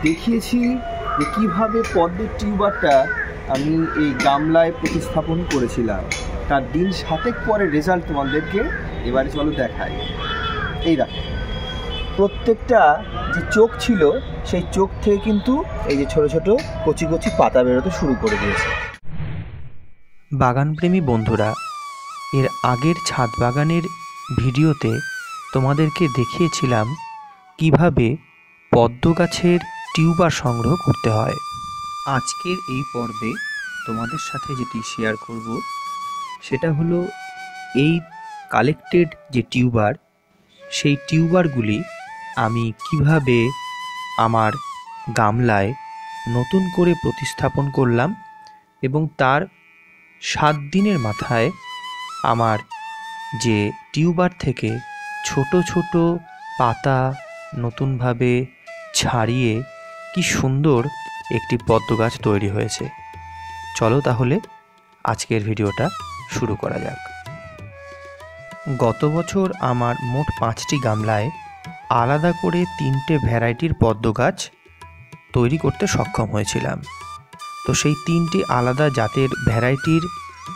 দেখিয়েছি যে কীভাবে পদ্মের টিউবারটা আমি এই গামলায় প্রতিস্থাপন করেছিলাম। তার দিন 7 পরে রেজাল্ট তোমাদেরকে এবারে চলো দেখাই। এই দেখো, প্রত্যেকটা যে চোখ ছিল সেই চোখ থেকে কিন্তু এই যে ছোট ছোট কচি কচি পাতা বেরোতে শুরু করে দিয়েছে। বাগানপ্রেমী বন্ধুরা, এর আগের ছাদ বাগানের ভিডিওতে তোমাদেরকে দেখিয়েছিলাম কিভাবে পদ্ম গাছের টিউবার সংগ্রহ করতে হয়। আজকের এই পর্বে তোমাদের সাথে যেটি শেয়ার করব সেটা হলো এই কালেক্টেড যে টিউবার, সেই টিউবারগুলি আমি কিভাবে আমার গামলায় নতুন করে প্রতিস্থাপন করলাম এবং তার 7 দিনের মাথায় আমার যে টিউবার থেকে ছোট ছোট পাতা নতুনভাবে ছাড়িয়ে কি সুন্দর একটি পদ্ম গাছ তৈরি হয়েছে। চলো তাহলে আজকের ভিডিওটা শুরু করা যাক। গত বছর আমার মোট 5টি গামলায় আলাদা করে 3টে ভ্যারাইটির পদ্ম গাছ তৈরি করতে সক্ষম হয়েছিলাম। তো সেই 3টি আলাদা জাতের ভ্যারাইটির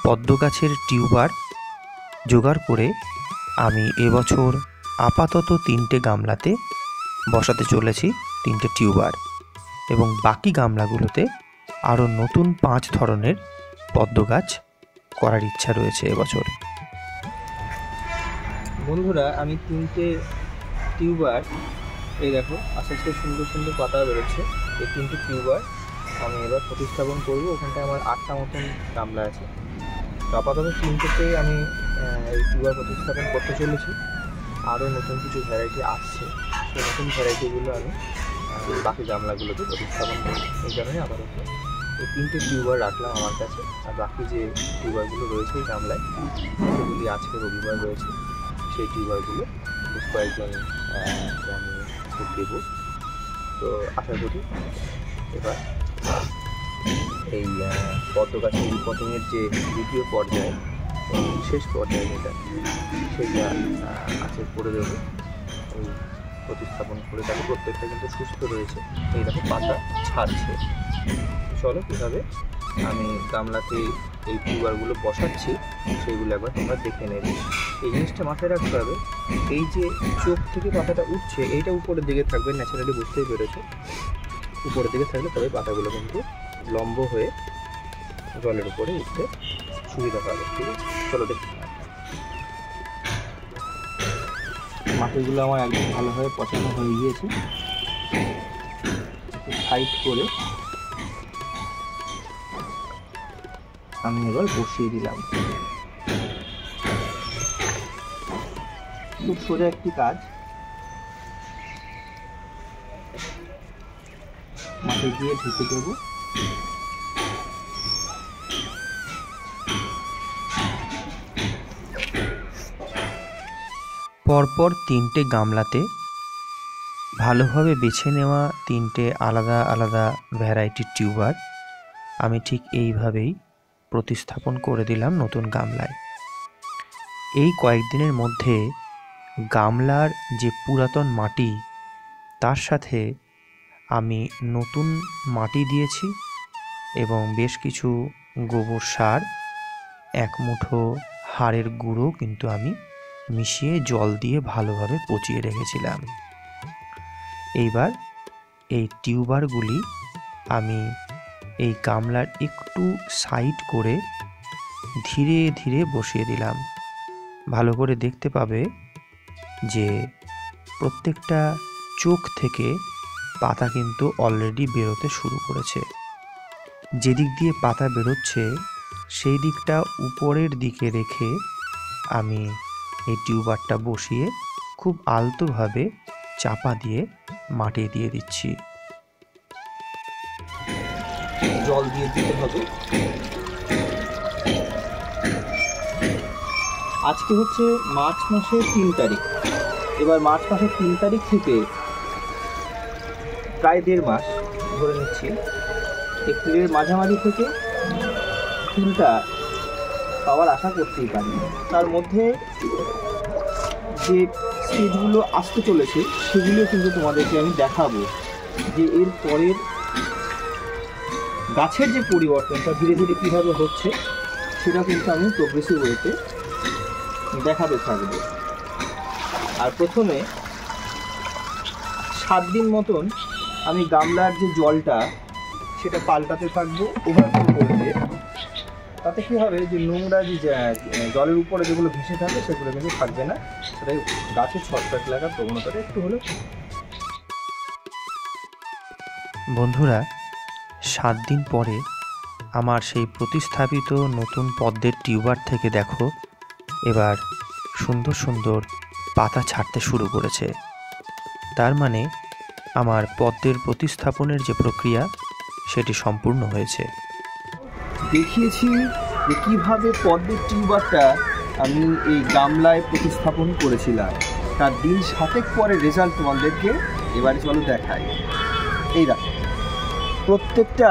পদ্ম গাছের টিউবার জোগাড় করে আমি এবছর আপাতত 3টে গামলাতে বসাতে চলেছি 3টে টিউবার, এবং বাকি গামলাগুলোতে আরও নতুন 5 ধরনের পদ্ম গাছ করার ইচ্ছা রয়েছে এবছর। বন্ধুরা, আমি 3টে টিউবার, এই দেখো আস্তে আস্তে সুন্দর সুন্দর পাতা বেরোচ্ছে, এই 3টে টিউবার আমি এবার প্রতিস্থাপন করবো। ওখানটায় আমার 8টা মতন গামলা আছে। তো আপাতত 3টেতে আমি এই টিউবার প্রতিস্থাপন করতে চলেছি। আরও নতুন কিছু ভ্যারাইটি আসছে, সেই নতুন ভ্যারাইটিগুলো আমি বাকি গামলাগুলোতে প্রতিস্থাপন করবো। এই কারণে আপাতত এই 3টে টিউবার রাখলাম আমার কাছে। আর বাকি যে টিউবারগুলো রয়েছে এই গামলায়, সেগুলি আজকে রবিবার রয়েছে, সেই টিউবারগুলো বেশ কয়েকজন আমি দেবো। তো আশা করি এবার এই পদ্ম গাছের রিপোর্টিংয়ের যে দ্বিতীয় পর্যায়ে, শেষ পর্যায়ে যেটা, সেটা আজকে করে দেবো। এই প্রতিস্থাপন করে দেখো প্রত্যেকটা কিন্তু সুস্থ রয়েছে, এই দেখো পাতা ছাড়ছে। চলো কীভাবে আমি গামলাতে এই টিউবারগুলো বসাচ্ছি সেইগুলো একবার তোমরা দেখে নেবে। এই জিনিসটা মাথায় রাখতে হবে, এই যে চোখ থেকে পাতাটা উঠছে এইটা উপরের দিকে থাকবে, ন্যাচারালি বুঝতেই পেরেছো। উপরের দিকে থাকলে তবে পাতাগুলো কিন্তু লম্ব হয়ে জলের উপরে উঠতে সুবিধা পাবে। ঠিক আছে, চলো দেখি। মাটিগুলো আমার একদম ভালোভাবে পছন্দ হয়ে গিয়েছে। সাইড করে আমি এবার বসিয়ে দিলাম। খুব সোজা একটি কাজ, মাটি দিয়ে ঢেকে দেবো। পরপর 3টে গামলাতে ভালোভাবে বেছে নেওয়া 3টে আলাদা আলাদা ভ্যারাইটির টিউবার আমি ঠিক এইভাবেই প্রতিস্থাপন করে দিলাম নতুন গামলায়। এই কয়েকদিনের মধ্যে গামলার যে পুরাতন মাটি, তার সাথে আমি নতুন মাটি দিয়েছি এবং বেশ কিছু গোবর সার, 1 মুঠো হাড়ের গুঁড়ো কিন্তু আমি মিশিয়ে জল দিয়ে ভালোভাবে পচিয়ে রেখেছিলাম। এইবার এই টিউবারগুলি আমি এই গামলার একটু সাইড করে ধীরে ধীরে বসিয়ে দিলাম। ভালো করে দেখতে পাবে যে প্রত্যেকটা চোখ থেকে পাতা কিন্তু অলরেডি বেরোতে শুরু করেছে। যেদিক দিয়ে পাতা বেরোচ্ছে সেই দিকটা উপরের দিকে রেখে আমি এই টিউবারটা বসিয়ে খুব আলতোভাবে চাপা দিয়ে মাটি দিয়ে দিচ্ছি। জল দিয়ে দিতে হবে। আজকে হচ্ছে মার্চ মাসের 3 তারিখ। এবার মার্চ মাসের 3 তারিখ থেকে প্রায় 1.5 মাস ধরে নিচ্ছি, এপ্রিলের মাঝামাঝি থেকে ফুলটা পাওয়ার আশা করতেই পারি। তার মধ্যে যে স্টেজগুলো আসতে চলেছে সেগুলো কিন্তু তোমাদেরকে আমি দেখাবো। যে এর পরের গাছের যে পরিবর্তনটা ধীরে ধীরে কীভাবে হচ্ছে সেটা কিন্তু আমি প্রোগ্রেসিভ ওয়েতে দেখাতে থাকবো। আর প্রথমে 7 দিন মতন আমি গামলার যে জলটা সেটা পাল্টাতে থাকবো ওভারফ্লো করে দিয়ে। তাতে কী হবে, যে নোংরা যে জলের উপরে যেগুলো ভেসে থাকে সেগুলো কিন্তু থাকবে না, সেটাই গাছে ছত্রাক লাগার প্রবণতাটা একটু হলেও। বন্ধুরা, 7 দিন পরে আমার সেই প্রতিস্থাপিত নতুন পদ্মের টিউবার থেকে দেখো এবার সুন্দর সুন্দর পাতা ছাড়তে শুরু করেছে। তার মানে আমার পদ্মের প্রতিস্থাপনের যে প্রক্রিয়া সেটি সম্পূর্ণ হয়েছে। দেখিয়েছি যে কীভাবে পদ্মের টিউবারটা আমি এই গামলায় প্রতিস্থাপন করেছিলাম, তার দিন 7 পরে রেজাল্ট তোমাদেরকে এবারে চলো দেখাই। এই দেখো, প্রত্যেকটা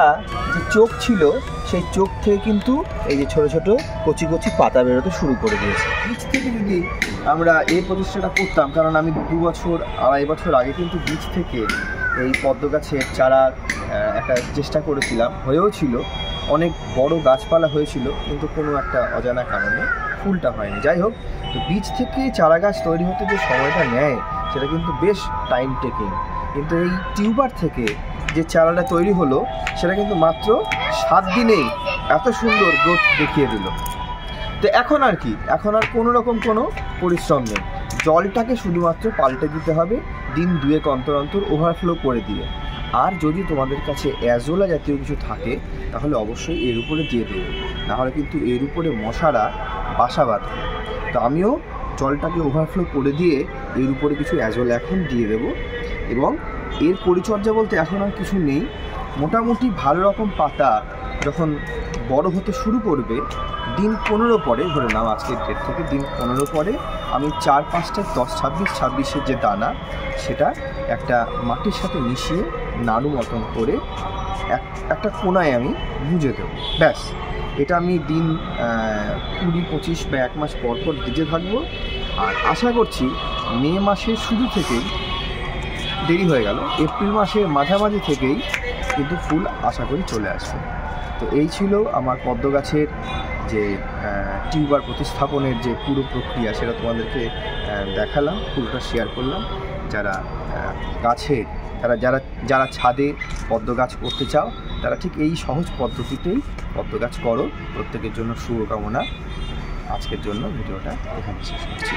যে চোখ ছিল সেই চোখ থেকে কিন্তু এই যে ছোট ছোট কচি কচি পাতা বেরোতে শুরু করে দিয়েছে। বীজ থেকে যদি আমরা এই প্রচেষ্টাটা করতাম, কারণ আমি 2 বছর 2.5 বছর আগে কিন্তু বীজ থেকে এই পদ্ম গাছের চারার একটা চেষ্টা করেছিলাম, হয়েও ছিল, অনেক বড় গাছপালা হয়েছিল, কিন্তু কোনো একটা অজানা কারণে ফুলটা হয়নি। যাই হোক, তো বীজ থেকে চারা গাছ তৈরি হতে যে সময়টা নেয় সেটা কিন্তু বেশ টাইম টেকিং, কিন্তু এই টিউবার থেকে যে চারাটা তৈরি হলো সেটা কিন্তু মাত্র 7 দিনেই এত সুন্দর গ্রোথ দেখিয়ে দিল। তো এখন আর কি, এখন আর কোনো রকম কোনো পরিশ্রম নেই, জলটাকে শুধুমাত্র পাল্টে দিতে হবে দিন 2 অন্তর অন্তর ওভারফ্লো করে দিয়ে। আর যদি তোমাদের কাছে অ্যাজোলা জাতীয় কিছু থাকে তাহলে অবশ্যই এর উপরে দিয়ে দেবে, নাহলে কিন্তু এর উপরে মশারা বাসা বাঁধে। তো আমিও জলটাকে ওভারফ্লো করে দিয়ে এর উপরে কিছু অ্যাজোলা এখন দিয়ে দেবো। এবং এর পরিচর্যা বলতে এখন আর কিছু নেই, মোটামুটি ভালো রকম পাতা যখন বড় হতে শুরু করবে দিন 15 পরে, ধরে নাও আজকের ডেট থেকে দিন 15 পরে, আমি 4-5টা 10-26-26-এর যে দানা সেটা একটা মাটির সাথে মিশিয়ে নাড়ু মতন করে একটা কোনায় আমি গুঁজে দেবো। ব্যাস, এটা আমি দিন 20-25 বা 1 মাস পর পর দিতে থাকবো। আর আশা করছি মে মাসের শুরু থেকেই, দেরি হয়ে গেল, এপ্রিল মাসের মাঝামাঝি থেকেই কিন্তু ফুল আশা করি চলে আসবে। তো এই ছিল আমার পদ্ম গাছের যে টিউবার প্রতিস্থাপনের যে পুরো প্রক্রিয়া, সেটা তোমাদেরকে দেখালাম, পুরোটা শেয়ার করলাম। যারা গাছে যারা ছাদে পদ্ম গাছ করতে চাও তারা ঠিক এই সহজ পদ্ধতিতেই পদ্ম গাছ করো। প্রত্যেকের জন্য শুভকামনা। আজকের জন্য ভিডিওটা এখানে শেষ করছি।